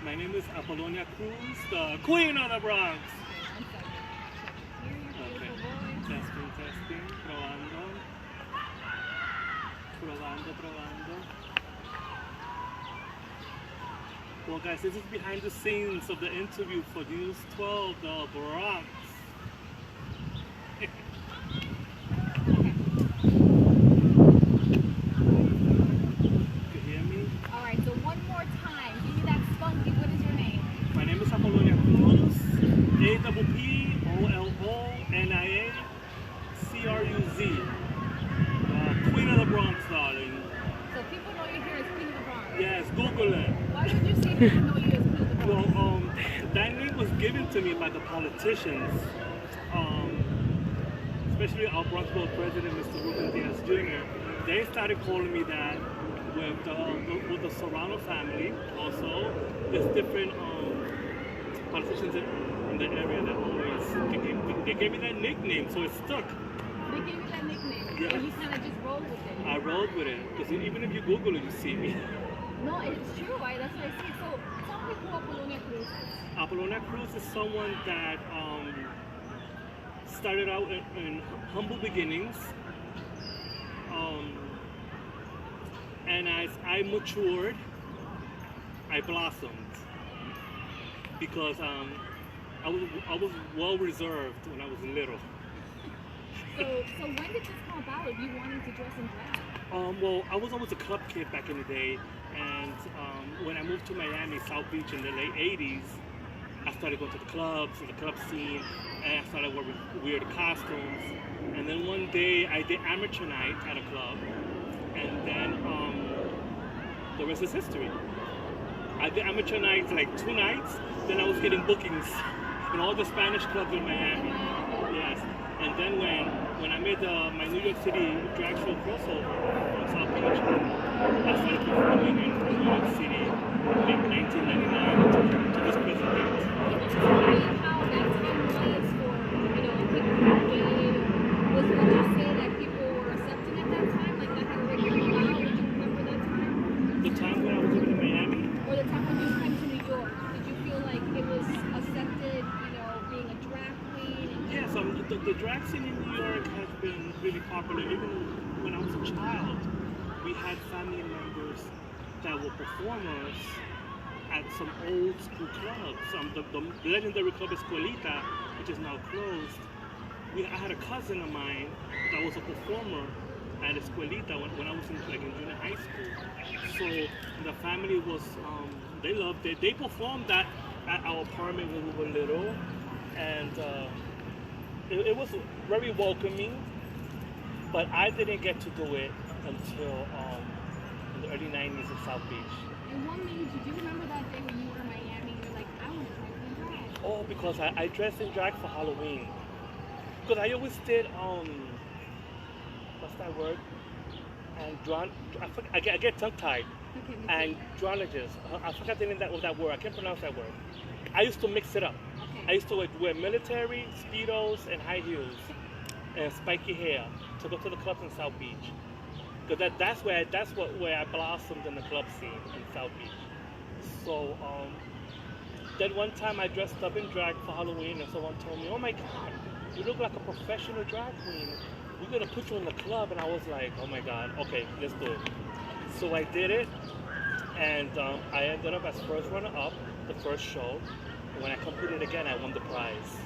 My name is Appolonia Cruz, the Queen of the Bronx. Okay. Testing. Probando. Well, guys, this is behind the scenes of the interview for News 12, the Bronx. Alright, so one more time. Give me that spunky. What is your name? My name is Appolonia Cruz. Appolonia Cruz. Queen of the Bronx, darling. So people know you here as Queen of the Bronx? Yes, Google it. Why would you say people know you as Queen of the Bronx? Well, that name was given to me by the politicians. Especially our Bronx Board president, Mr. Ruben Diaz Jr. They started calling me that with the Serrano family. Also, there's different politicians in the area that always they gave me that nickname, so it stuck. They gave you that nickname, yes. And you kind of just rolled with it. I rolled with it because even if you Google it, you see me. No, it's true. That's what I see. So tell me who Appolonia Cruz is. Appolonia Cruz is someone that started out in humble beginnings, and as I matured, I blossomed because I was well reserved when I was little. So when did this come about? Like you wanting to dress in drag? Well, I was always a club kid back in the day, and when I moved to Miami, South Beach in the late 80s, I started going to the clubs, the club scene, and I started wearing weird costumes. And then one day I did amateur night at a club, and then the rest is history. I did amateur nights like 2 nights, then I was getting bookings in all the Spanish clubs in Miami. Yes. And then when I made my New York City drag show crossover from South Beach, I started performing in New York City in 1999 to this present date. Can you explain how that time was for, people who were gay? Would you say that people were accepting at that time? Like that had already come out? Did you remember that time? The time when I was living in Miami? Or the time when you came to New York? Did you feel like it was accepted, being a drag queen? Yes, the drag scene in New York has been really popular. Even when I was a child, we had family members that were performers at some old school clubs. The legendary club Escuelita, which is now closed. I had a cousin of mine that was a performer at Escuelita when I was in junior high school. So the family was, they loved it. They performed at our apartment when we were little, and it was very welcoming, but I didn't get to do it until in the early 90s in South Beach. And what made you, do you remember that day when you were in Miami and you're like, I want to dress in drag? Oh, because I dressed in drag for Halloween. Because I always did, what's that word? I get tongue-tied. Okay, Andrologist. I forgot the name of that word. I can't pronounce that word. I used to mix it up. Okay. I used to wear military, Speedos, and high heels, and spiky hair to go to the clubs in South Beach. Because that's where I blossomed in the club scene in South Beach. So then one time I dressed up in drag for Halloween, and someone told me, "Oh my God, you look like a professional drag queen. We're gonna put you in the club." And I was like, "Oh my God, okay, let's do it." So I did it, and I ended up as first runner-up the first show. And when I competed again, I won the prize.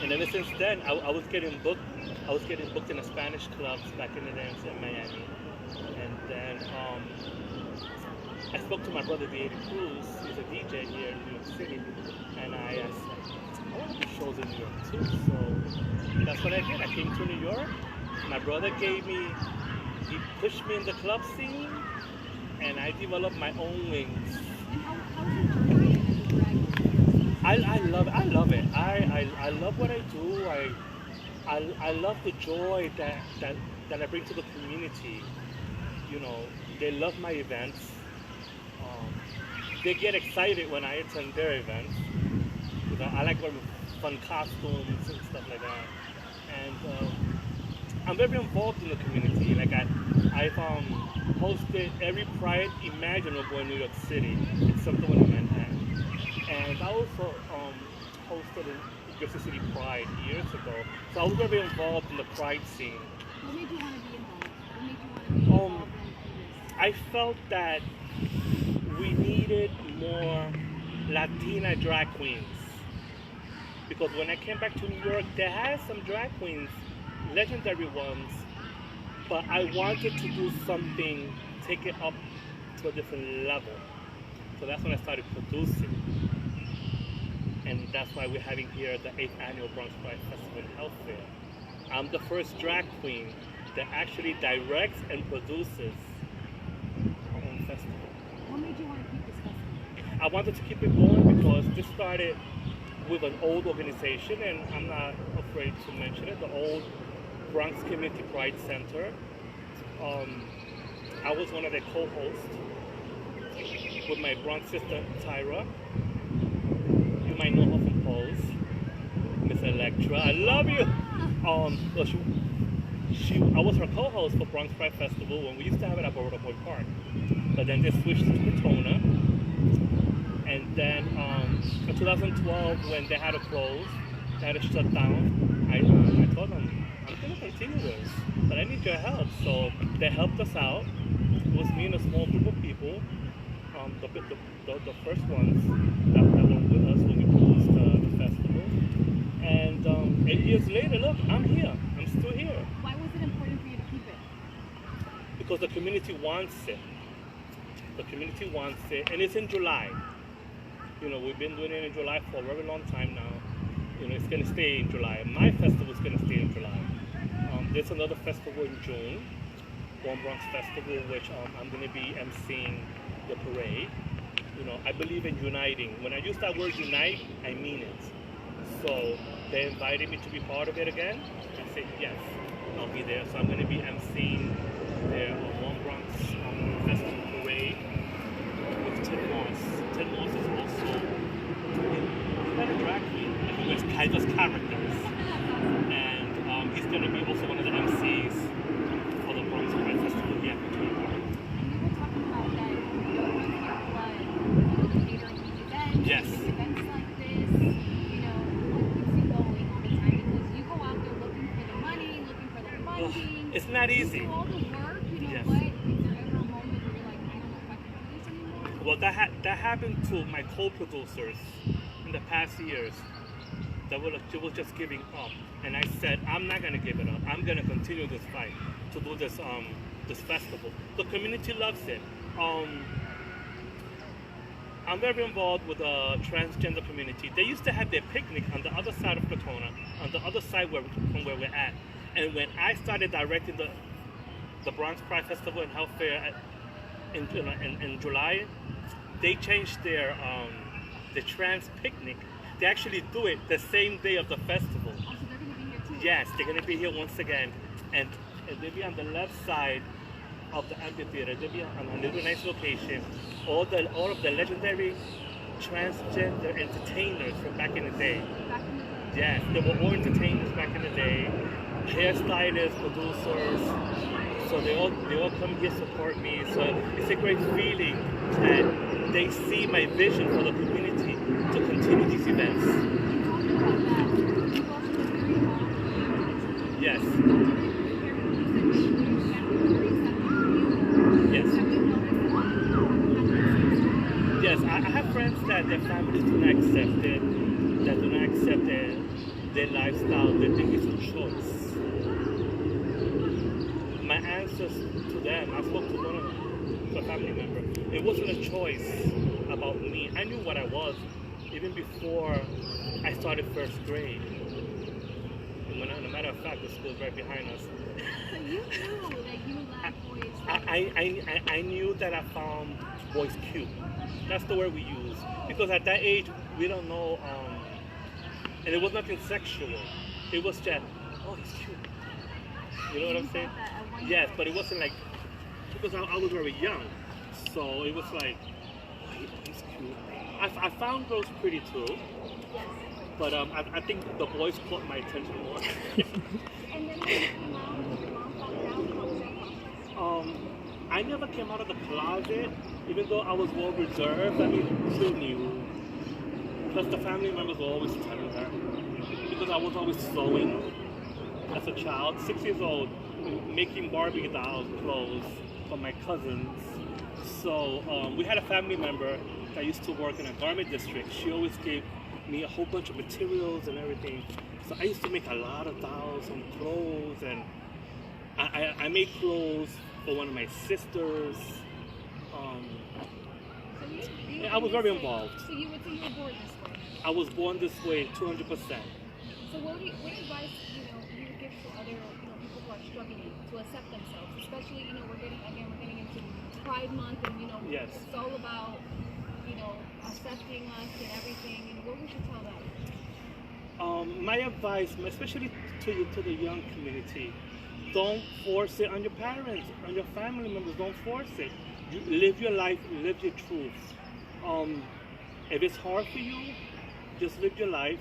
And ever since then, I was getting booked. I was getting booked in the Spanish clubs back in the day in Miami. And then I spoke to my brother, Joanna Cruz. He's a DJ here in New York City, and I said, I want to do shows in New York too. So that's what I did. I came to New York. My brother he pushed me in the club scene, and I developed my own wings. I love it. I love what I do. I love the joy that I bring to the community. They love my events. They get excited when I attend their events. I like wearing fun costumes and stuff like that. And I'm very involved in the community. Like I've hosted every pride imaginable in New York City, except the one in Manhattan. And I also hosted a Jersey City Pride years ago. So I was very involved in the pride scene. What made you want to be involved? What made you want to be involved in this? I felt that we needed more Latina drag queens. Because when I came back to New York, they had some drag queens, legendary ones, but I wanted to do something, take it up to a different level. So that's when I started producing. And that's why we're having here the 8th annual Bronx Pride Festival and Health Fair. I'm the first drag queen that actually directs and produces our own festival. What made you want to keep this festival? I wanted to keep it going because this started with an old organization, and I'm not afraid to mention it, the old Bronx Community Pride Center. I was one of the co-hosts with my Bronx sister, Tyra. You might know her from Pose. Miss Electra, I love you! Well, I was her co-host for Bronx Pride Festival when we used to have it at Boy Park. But then they switched to Crotona. And then in 2012, when they had to close, they had to shut down, I told them, I'm going to continue this, but I need your help. So they helped us out. It was me and a small group of people, the first ones that were with us when we produced the festival. And 8 years later, look, I'm here. I'm still here. Why was it important for you to keep it? Because the community wants it. The community wants it, and it's in July. You know, we've been doing it in July for a very long time now. You know, it's going to stay in July. My festival is going to stay in July. There's another festival in June, One Bronx Festival, which I'm going to be emceeing the parade. You know, I believe in uniting. When I use that word unite, I mean it. So they invited me to be part of it again. I said yes, I'll be there. So I'm going to be emceeing their One Bronx Festival parade with Tim Moss. Tim Moss is also not a drag queen, he does characters. And he's going to be also one of the MCs for the Bronx Pride Festival here at Crotona Park. And you were talking about that you're running your blood, catering these events, Yes. events like this. You know, what keeps you going all the time? Because you go out there looking for the money, looking for the funding. It's not easy. You do all the work, you know, Yes. but is there ever a moment where you're like, I don't know if I can do this anymore? Well, that happened to my co-producers in the past years. They were just giving up, and I said, I'm not gonna give it up. I'm gonna continue this fight to do this this festival. The community loves it. I'm very involved with the transgender community. They used to have their picnic on the other side of Crotona, on the other side from where we're at. And when I started directing the Bronx Pride Festival and Health Fair in July, they changed their the trans picnic. They actually do it the same day of the festival. Oh, so they're going to be here too? Yes, they're going to be here once again. And they'll be on the left side of the amphitheater. They'll be on a little nice location. All of the legendary transgender entertainers from back in the day. Back in the day? Yes, they were all entertainers back in the day. Hairstylists, producers. So they all come here support me. So it's a great feeling that they see my vision for the community to continue these events. You talked about that. You've also been very involved in the community. Yes. Yes. Yes, I have friends that their families do not accept it, that do not accept their lifestyle. They think it's a choice. My answers to them, I spoke to one of them, to a family member. It wasn't a choice about me. I knew what I was even before I started first grade. And as a matter of fact, the school's right behind us. So you knew that you liked boys. I knew that I found boys cute. That's the word we use. Because at that age, we don't know, and it was nothing sexual. It was just, oh, he's cute. You know what I'm saying? Yes, but it wasn't like, because I was very young. So it was like, oh, he's cute. I found girls pretty too. Yes. But I think the boys caught my attention more. And then when you come out, I never came out of the closet, even though I was well reserved. I mean, she knew. Plus, the family members were always telling her, because I was always sewing as a child, 6 years old, making Barbie doll clothes for my cousins. So we had a family member that used to work in a garment district. She always gave me a whole bunch of materials and everything. So I used to make a lot of dolls and clothes, and I made clothes for one of my sisters. I was very involved. So you would say you were born this way? I was born this way, 200%. So what advice, you would give to other, people who are struggling to accept themselves, especially, we're getting into Pride Month, and, Yes. it's all about, accepting us and everything, and what would you tell them? My advice, especially to the young community, don't force it on your parents, on your family members. Don't force it. You live your life, live your truth. If it's hard for you, just live your life,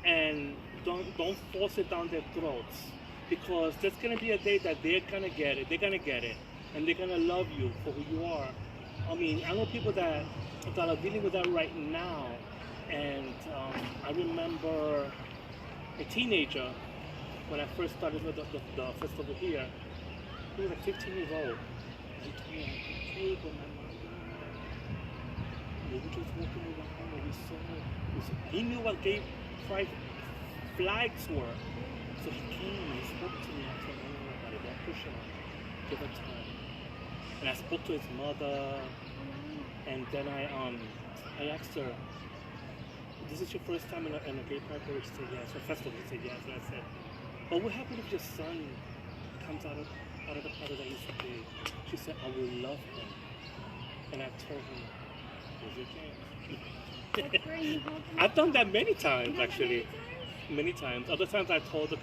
and don't force it down their throats, because there's gonna be a day that they're gonna get it. They're gonna get it, and they're gonna love you for who you are. I mean, I know people that are dealing with that right now, and I remember a teenager when I first started with the festival here. He was like 15 years old. He told me, "Hey, but my mom, we were just walking around and we saw." He knew what gay pride flags were, so he came and he spoke to me. I told him, "Don't worry about it. Don't push it on. Give it time." And I spoke to his mother, and then I asked her, "This is your first time in a gay pride parade?" She said yes. Or festival? She said yes. And I said, "But what happens if your son comes out of the party that he's gay?" She said, "I will love him." And I told him, "Here's your chance." That's great. You helped them I've done that many times, You done that actually. Many times. Other times I told the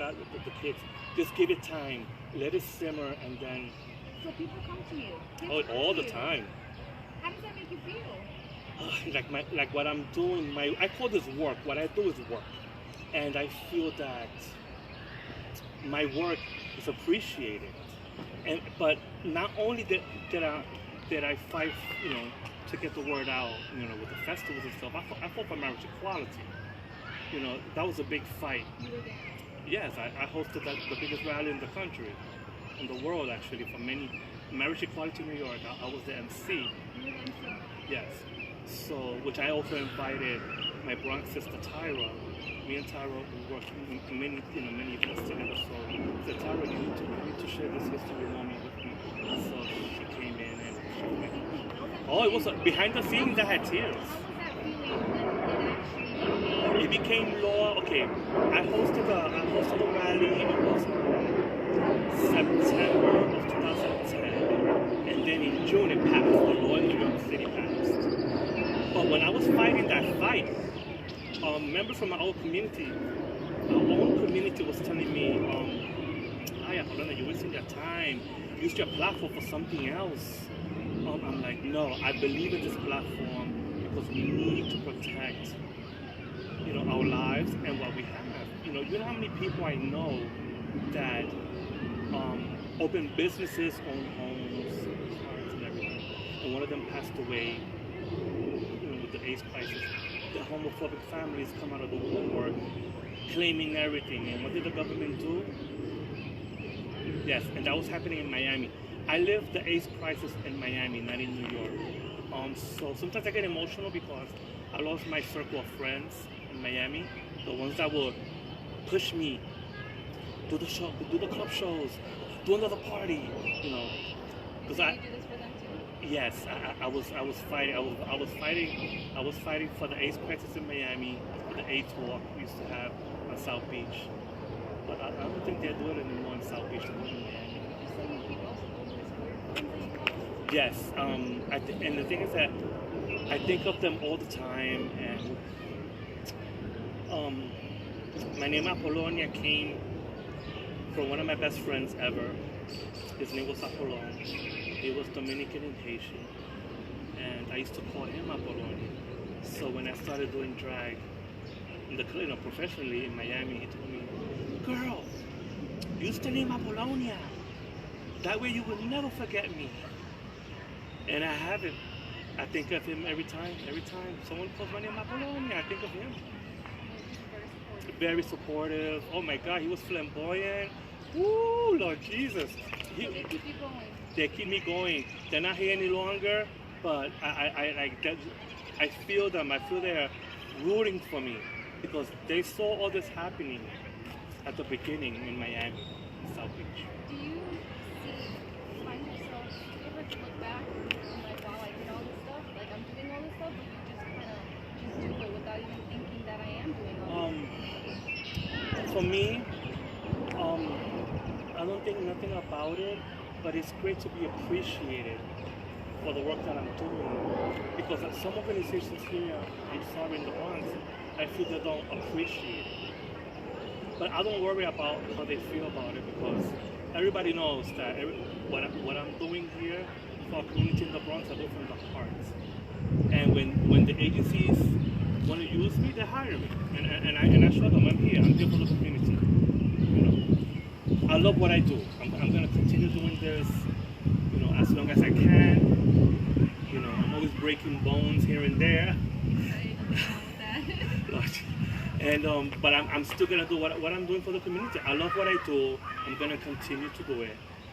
kids, just give it time, let it simmer, and then. So people come to you. Kids Oh, come all to the you. time. How does that make you feel? Like what I'm doing, I call this work. What I do is work, and I feel that my work is appreciated. But not only did I fight, to get the word out, with the festivals and stuff. I fought for marriage equality. That was a big fight. You were there. Yes, I hosted the biggest rally in the country, in the world actually, for marriage equality in New York. I was the MC. You were the MC. Yes. So, which I also invited my Bronx sister Tyra. Me and Tyra we worked in many events together. So, I said, "Tyra, you need to share this history moment with me." So she came in and showed me. Oh, it was behind the scenes. I had tears. How was that feeling when it actually It became law. Okay, I hosted a rally. It was September of 2010, and then in June it passed. The law in New York City passed. But when I was fighting that fight, members from my own community was telling me, "Hi, Appolonia, you're wasting your time. Use your platform for something else." I'm like, no, I believe in this platform because we need to protect, our lives and what we have. You know how many people I know that open businesses, own homes, cars, and everything, and one of them passed away, with the AIDS crisis. The homophobic families come out of the woodwork claiming everything. And what did the government do? Yes, and that was happening in Miami. I lived the AIDS crisis in Miami, not in New York. So sometimes I get emotional because I lost my circle of friends in Miami, the ones that would push me, do the club shows, do another party, because did you do this for them too? Yes, I was fighting. I was fighting for the AIDS crisis in Miami, for the AIDS walk we used to have on South Beach. But I don't think they're doing it anymore in South Beach than in Miami. So you keep also over the square things that you call? Yes, and the thing is that I think of them all the time, and my name Appolonia came from one of my best friends ever. His name was Apollon. He was Dominican and Haitian, and I used to call him Appolonia. So when I started doing drag, professionally in Miami, he told me, "Girl, use the name Appolonia. That way you will never forget me." And I haven't. I think of him every time. Every time someone calls my name Appolonia, I think of him. Very supportive. Oh my God, he was flamboyant. Woo, Lord Jesus. They keep you going. They keep me going. They're not here any longer, but I like that. I feel them. I feel they're rooting for me because they saw all this happening at the beginning in Miami, South Beach. Do you find yourself, do you ever look back and like, wow, I did all this stuff, like I'm doing all this stuff, but you just kind of just do it without even thinking that I am doing all this? For me, I don't think nothing about it, but it's great to be appreciated for the work that I'm doing. Because at some organizations here, I'm sorry, in the Bronx, I feel they don't appreciate it. But I don't worry about how they feel about it because everybody knows that what I'm doing here for our community in the Bronx, I do it from the heart. And when the agencies want to use me, they hire me. And I show them I'm here for the community. You know, I love what I do. I'm going to continue doing this, you know, as long as I can. You know, I'm always breaking bones here and there. And but I'm still gonna do what I'm doing for the community. I love what I do. I'm gonna continue to do it.